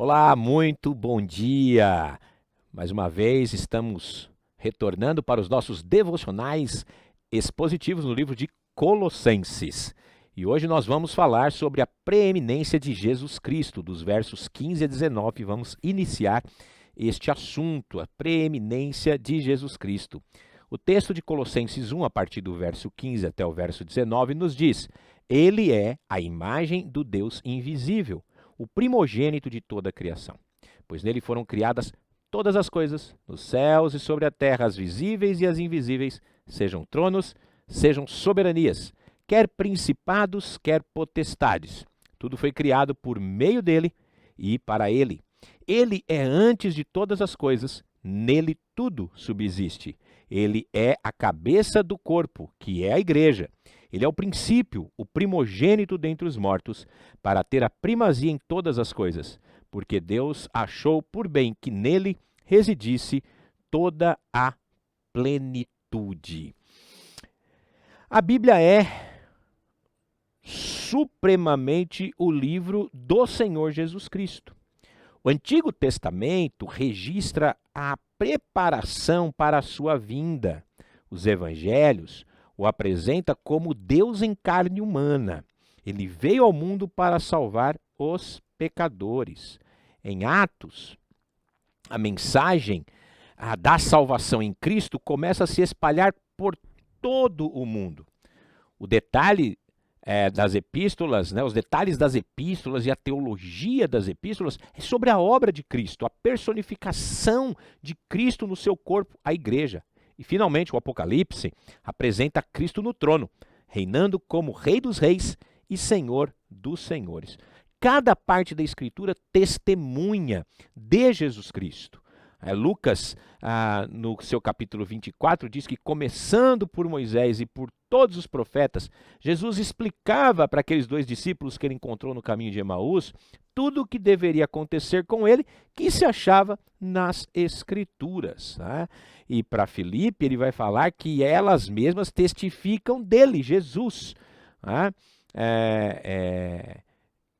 Olá, muito bom dia! Mais uma vez estamos retornando para os nossos devocionais expositivos no livro de Colossenses. E hoje nós vamos falar sobre a preeminência de Jesus Cristo, dos versos 15 a 19. Vamos iniciar este assunto, a preeminência de Jesus Cristo. O texto de Colossenses 1, a partir do verso 15 até o verso 19, nos diz: Ele é a imagem do Deus invisível, o primogênito de toda a criação, pois nele foram criadas todas as coisas, nos céus e sobre a terra, as visíveis e as invisíveis, sejam tronos, sejam soberanias, quer principados, quer potestades. Tudo foi criado por meio dele e para ele. Ele é antes de todas as coisas, nele tudo subsiste. Ele é a cabeça do corpo, que é a igreja. Ele é o princípio, o primogênito dentre os mortos, para ter a primazia em todas as coisas, porque Deus achou por bem que nele residisse toda a plenitude. A Bíblia é supremamente o livro do Senhor Jesus Cristo. O Antigo Testamento registra a preparação para a sua vinda. Os evangelhos o apresenta como Deus em carne humana. Ele veio ao mundo para salvar os pecadores. Em Atos, a mensagem da salvação em Cristo começa a se espalhar por todo o mundo. O detalhe das epístolas, os detalhes das epístolas e a teologia das epístolas é sobre a obra de Cristo, a personificação de Cristo no seu corpo, a igreja. E, finalmente, o Apocalipse apresenta Cristo no trono, reinando como Rei dos Reis e Senhor dos Senhores. Cada parte da Escritura testemunha de Jesus Cristo. Lucas, no seu capítulo 24, diz que, começando por Moisés e por todos os profetas, Jesus explicava para aqueles dois discípulos que ele encontrou no caminho de Emaús tudo o que deveria acontecer com ele, que se achava nas Escrituras. E para Filipe, ele vai falar que elas mesmas testificam dele, Jesus.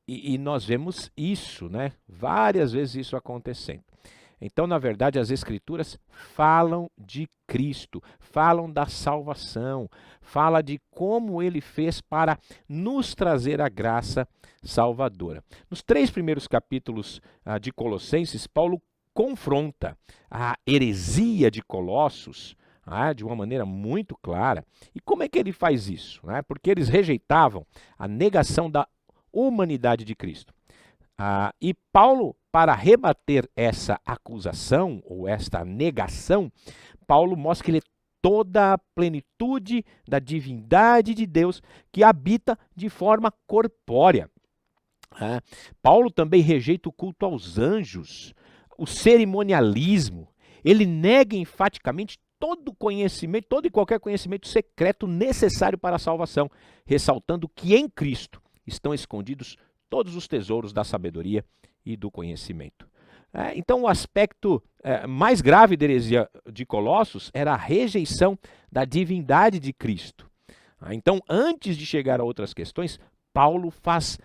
E nós vemos isso, várias vezes isso acontecendo. Então, na verdade, as Escrituras falam de Cristo, falam da salvação, fala de como ele fez para nos trazer a graça salvadora. Nos 3 primeiros capítulos de Colossenses, Paulo confronta a heresia de Colossos de uma maneira muito clara. E como é que ele faz isso? Porque eles rejeitavam a negação da humanidade de Cristo. E Paulo, para rebater essa acusação ou esta negação, Paulo mostra que ele é toda a plenitude da divindade de Deus que habita de forma corpórea. Paulo também rejeita o culto aos anjos, o cerimonialismo. Ele nega enfaticamente todo conhecimento, todo e qualquer conhecimento secreto necessário para a salvação, ressaltando que em Cristo estão escondidos todos os tesouros da sabedoria e do conhecimento. Então, o aspecto mais grave da heresia de Colossos era a rejeição da divindade de Cristo. Então, antes de chegar a outras questões, Paulo faz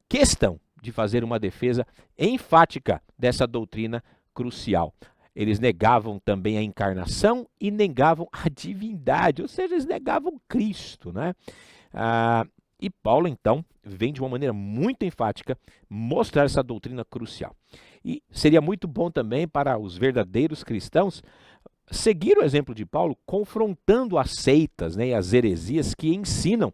questão de fazer uma defesa enfática dessa doutrina crucial. Eles negavam também a encarnação e negavam a divindade, ou seja, eles negavam Cristo. E Paulo, então, vem de uma maneira muito enfática mostrar essa doutrina crucial. E seria muito bom também para os verdadeiros cristãos seguir o exemplo de Paulo, confrontando as seitas e as heresias que ensinam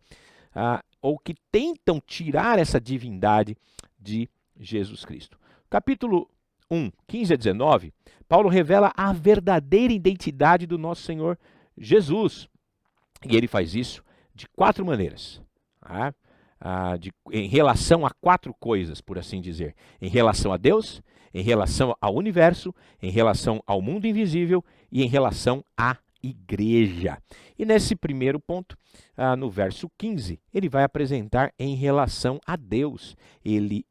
ou que tentam tirar essa divindade de Jesus Cristo. Capítulo 1, 15 a 19, Paulo revela a verdadeira identidade do nosso Senhor Jesus. E ele faz isso de 4 maneiras. Em relação a 4 coisas, por assim dizer. Em relação a Deus, em relação ao universo, em relação ao mundo invisível e em relação à igreja. E nesse primeiro ponto, no verso 15, ele vai apresentar em relação a Deus. Ele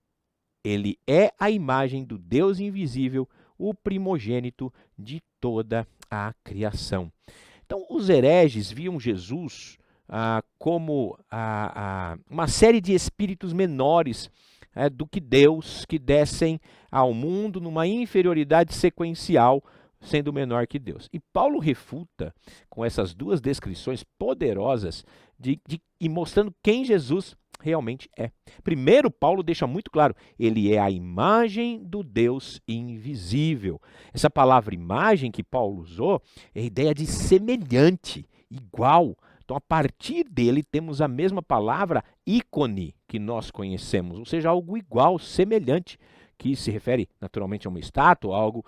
é a imagem do Deus invisível, o primogênito de toda a criação. Então, os hereges viam Jesus como uma série de espíritos menores do que Deus, que descem ao mundo numa inferioridade sequencial, sendo menor que Deus. E Paulo refuta com essas duas descrições poderosas e mostrando quem Jesus realmente é. Primeiro, Paulo deixa muito claro, ele é a imagem do Deus invisível. Essa palavra imagem que Paulo usou é a ideia de semelhante, igual. Então, a partir dele, temos a mesma palavra ícone que nós conhecemos, ou seja, algo igual, semelhante, que se refere naturalmente a uma estátua, algo,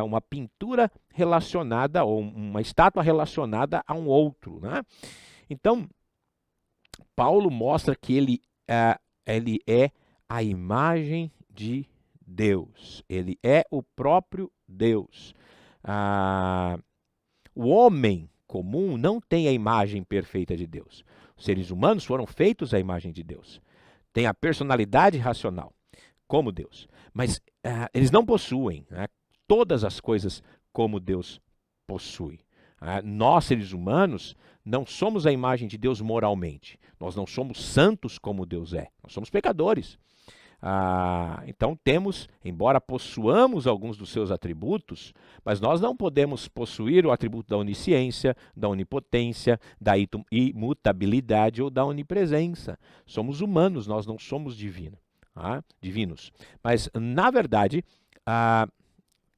uma pintura relacionada, ou uma estátua relacionada a um outro, né? Então, Paulo mostra que ele é a imagem de Deus, ele é o próprio Deus. O homem comum não tem a imagem perfeita de Deus. Os seres humanos foram feitos à imagem de Deus. Tem a personalidade racional, como Deus. Mas eles não possuem, né, todas as coisas como Deus possui. Nós, seres humanos, não somos a imagem de Deus moralmente. Nós não somos santos como Deus é. Nós somos pecadores. Então temos, embora possuamos alguns dos seus atributos, mas nós não podemos possuir o atributo da onisciência, da onipotência, da imutabilidade ou da onipresença. Somos humanos, nós não somos divinos. Mas, na verdade,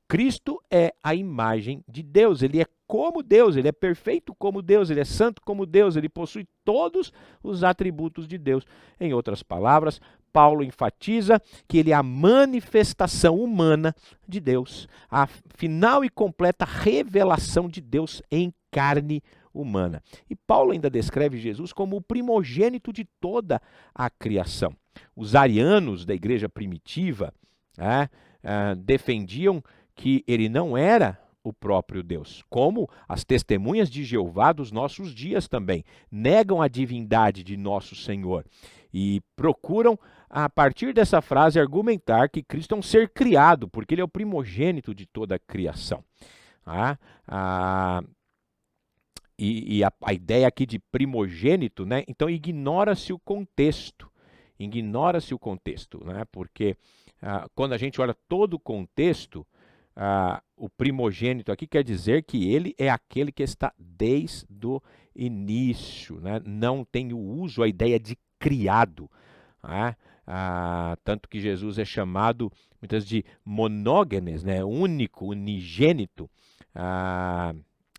Cristo é a imagem de Deus, ele é como Deus, ele é perfeito como Deus, ele é santo como Deus, ele possui todos os atributos de Deus. Em outras palavras, Paulo enfatiza que ele é a manifestação humana de Deus, a final e completa revelação de Deus em carne humana. E Paulo ainda descreve Jesus como o primogênito de toda a criação. Os arianos da igreja primitiva defendiam que ele não era o próprio Deus, como as testemunhas de Jeová dos nossos dias também negam a divindade de nosso Senhor e procuram, a partir dessa frase, argumentar que Cristo é um ser criado, porque ele é o primogênito de toda a criação. E a ideia aqui de primogênito, né? Então ignora-se o contexto. Ignora-se o contexto, né? Porque quando a gente olha todo o contexto, o primogênito aqui quer dizer que ele é aquele que está desde o início, né? Não tem o uso, a ideia de criado. Tanto que Jesus é chamado muitas vezes de monógenes, né? Único, unigênito.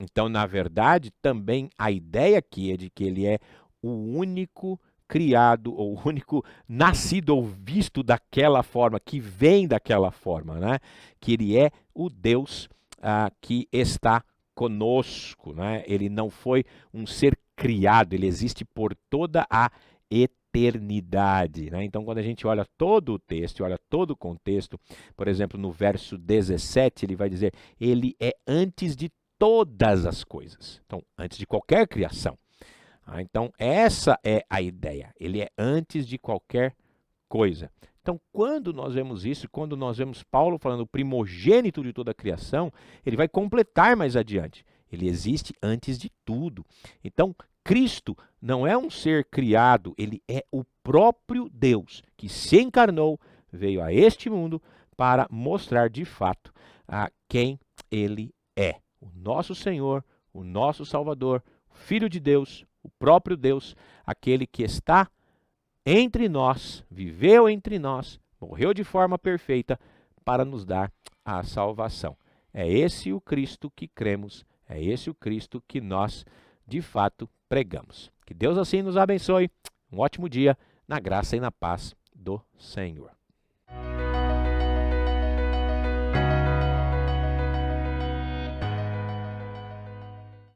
Então, na verdade, também a ideia aqui é de que ele é o único criado, ou o único nascido ou visto daquela forma, que vem daquela forma, né? Que ele é o Deus que está conosco, né? Ele não foi um ser criado, ele existe por toda a eternidade, né? Então, quando a gente olha todo o texto, olha todo o contexto, por exemplo, no verso 17, ele vai dizer, ele é antes de todas as coisas. Então, antes de qualquer criação. Então, essa é a ideia. Ele é antes de qualquer coisa. Então, quando nós vemos isso, quando nós vemos Paulo falando o primogênito de toda a criação, ele vai completar mais adiante. Ele existe antes de tudo. Então, Cristo não é um ser criado, ele é o próprio Deus que se encarnou, veio a este mundo para mostrar de fato quem ele é. O nosso Senhor, o nosso Salvador, o Filho de Deus, o próprio Deus, aquele que está entre nós, viveu entre nós, morreu de forma perfeita para nos dar a salvação. É esse o Cristo que cremos, é esse o Cristo que nós, de fato, pregamos. Que Deus assim nos abençoe. Um ótimo dia, na graça e na paz do Senhor.